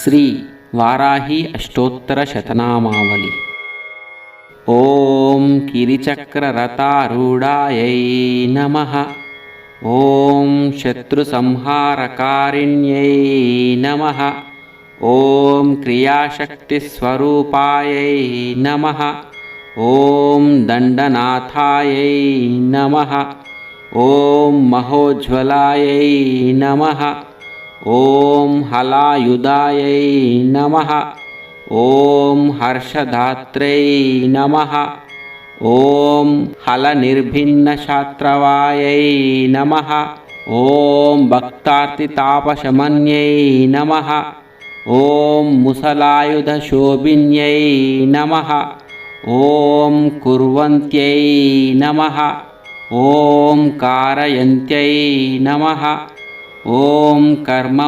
श्री वाराही अष्टोत्तरशतनामावली। ॐ गिरिचक्ररथारूढायै नमः। ॐ शत्रुसंहारकारिण्यै नमः। ॐ क्रियाशक्तिस्वरूपायै नमः। ॐ दण्डनाथायै नमः। ॐ महोज्ज्वलायै नमः। ॐ हलायुधायै नमः। ॐ हर्षधात्रै नमः। ॐ हलनिर्भिन्नशात्रवायै नमः। ॐ भक्तार्तितापशमन्यै नमः। ॐ मुसलायुधशोभिन्यै नमः। ॐ कुर्वन्त्यै नमः। ॐ कारयन्त्यै नमः। ॐ कर्म